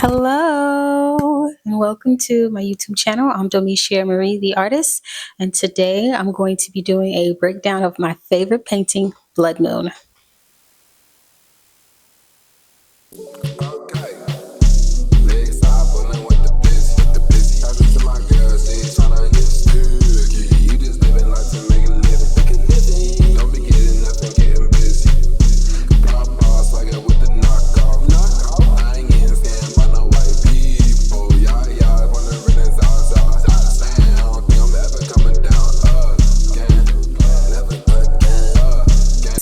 Hello and welcome to my YouTube channel. I'm Domitia Marie, the artist, and today I'm going to be doing a breakdown of my favorite painting, Blood Moon.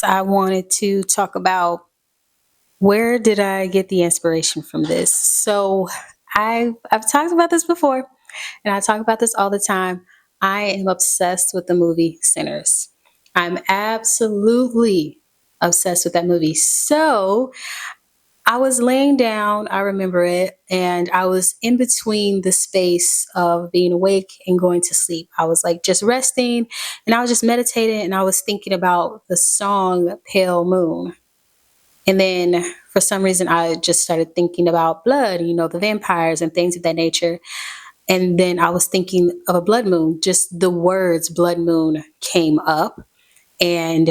I wanted to talk about where did I get the inspiration from this. So I've talked about this before, and I talk about this all the time. I am obsessed with the movie Sinners. I'm absolutely obsessed with that movie. So I was laying down, I remember it, and I was in between the space of being awake and going to sleep. I was like just resting, and I was just meditating, and I was thinking about the song Pale Moon. And then for some reason, I just started thinking about blood, the vampires and things of that nature. And then I was thinking of a blood moon, just the words blood moon came up, and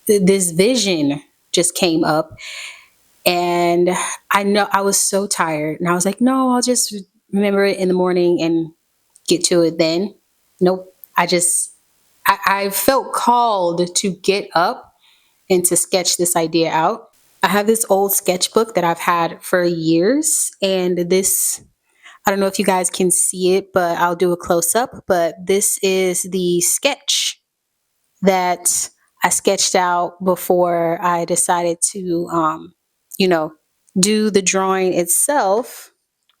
this vision just came up. And I know I was so tired, and I was like, no, I'll just remember it in the morning and get to it then. Nope. I felt called to get up and to sketch this idea out. I have this old sketchbook that I've had for years, and I don't know if you guys can see it, but I'll do a close up. But this is the sketch that I sketched out before I decided to, you know, do the drawing itself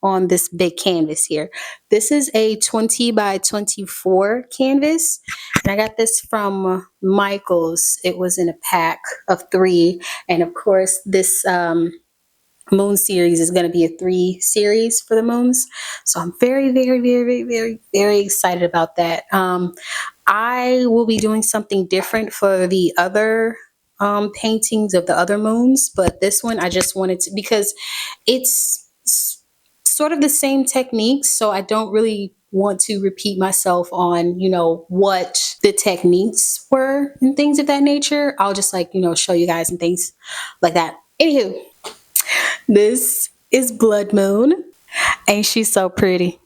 on this big canvas here. This is a 20 by 24 canvas, and I got this from Michaels. It was in a pack of 3, and of course this moon series is going to be a 3 series for the moons. So I'm very, very, very, very, very excited about that. I will be doing something different for the other paintings of the other moons, but this one I just wanted to, because it's sort of the same techniques, so I don't really want to repeat myself on, what the techniques were and things of that nature. I'll just show you guys and things like that. Anywho, this is Blood Moon. Ain't she so pretty?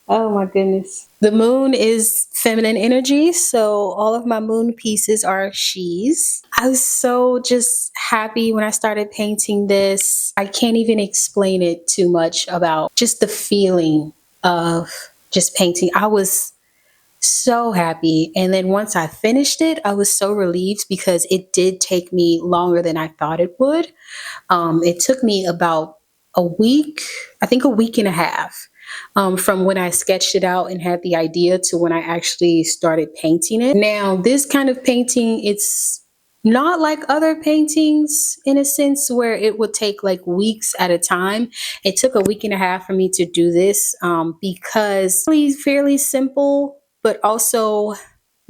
Oh my goodness. The moon is feminine energy, so all of my moon pieces are she's. I was so just happy when I started painting this. I can't even explain it too much about just the feeling of just painting. I was so happy. And then once I finished it, I was so relieved because it did take me longer than I thought it would. It took me about a week, I think a week and a half, from when I sketched it out and had the idea to when I actually started painting it. Now, this kind of painting, it's not like other paintings in a sense where it would take like weeks at a time. It took a week and a half for me to do this because it's fairly simple, but also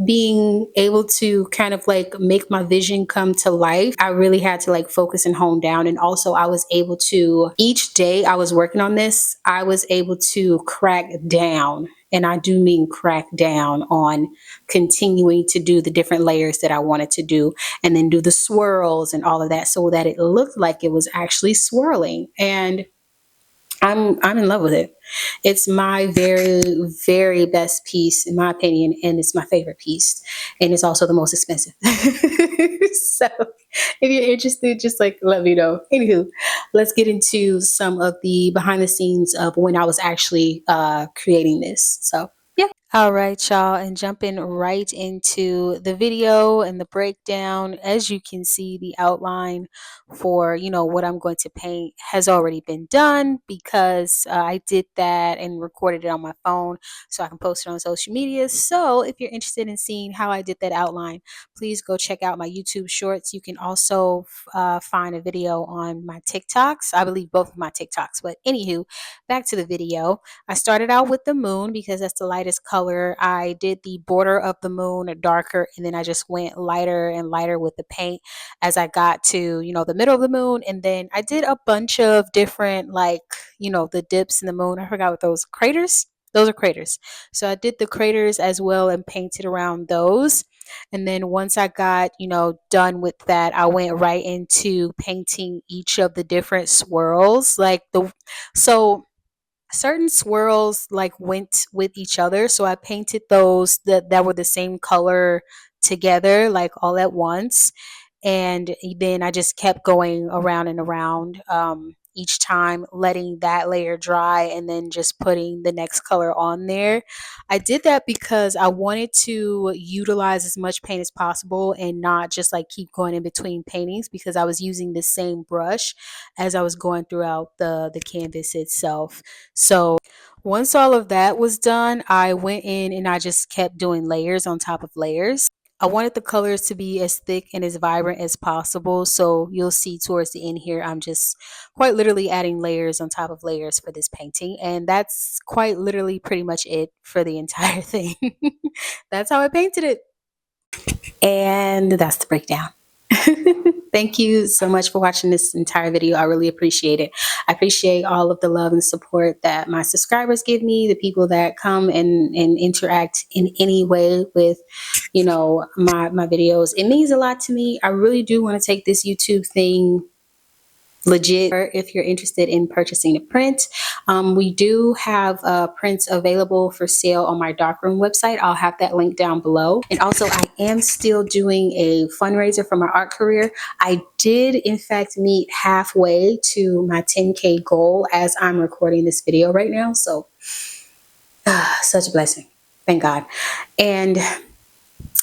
being able to kind of like make my vision come to life. I really had to like focus and hone down. And also I was able to, each day I was working on this, I was able to crack down, and I do mean crack down, on continuing to do the different layers that I wanted to do, and then do the swirls and all of that so that it looked like it was actually swirling. And I'm in love with it. It's my very, very best piece in my opinion, and it's my favorite piece, and it's also the most expensive. So if you're interested, just like let me know. Anywho, let's get into some of the behind the scenes of when I was actually creating this. So yeah. All right, y'all, and jumping right into the video and the breakdown. As you can see, the outline for what I'm going to paint has already been done because I did that and recorded it on my phone so I can post it on social media. So if you're interested in seeing how I did that outline, please go check out my YouTube shorts. You can also find a video on my TikToks. I believe both of my TikToks. But anywho, back to the video. I started out with the moon because that's the lightest color color. I did the border of the moon darker, and then I just went lighter and lighter with the paint as I got to, the middle of the moon. And then I did a bunch of different, like, the dips in the moon. I forgot what those craters. Those are craters. So I did the craters as well and painted around those. And then once I got, done with that, I went right into painting each of the different swirls. So certain swirls like went with each other. So I painted those that were the same color together, like all at once. And then I just kept going around and around, each time, letting that layer dry and then just putting the next color on there. I did that because I wanted to utilize as much paint as possible and not just like keep going in between paintings, because I was using the same brush as I was going throughout the canvas itself. So once all of that was done, I went in and I just kept doing layers on top of layers. I wanted the colors to be as thick and as vibrant as possible. So you'll see towards the end here, I'm just quite literally adding layers on top of layers for this painting. And that's quite literally pretty much it for the entire thing. That's how I painted it. And that's the breakdown. Thank you so much for watching this entire video. I really appreciate it. I appreciate all of the love and support that my subscribers give me, the people that come and interact in any way with, my videos. It means a lot to me. I really do want to take this YouTube thing legit. If you're interested in purchasing a print, we do have prints available for sale on my darkroom website. I'll have that link down below. And also, I am still doing a fundraiser for my art career. I did in fact meet halfway to my 10K goal as I'm recording this video right now. So such a blessing, thank God. And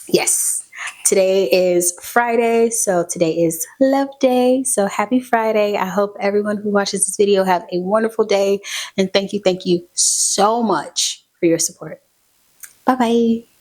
yes, today is Friday, so today is Love Day. So happy Friday. I hope everyone who watches this video have a wonderful day. And thank you so much for your support. Bye-bye.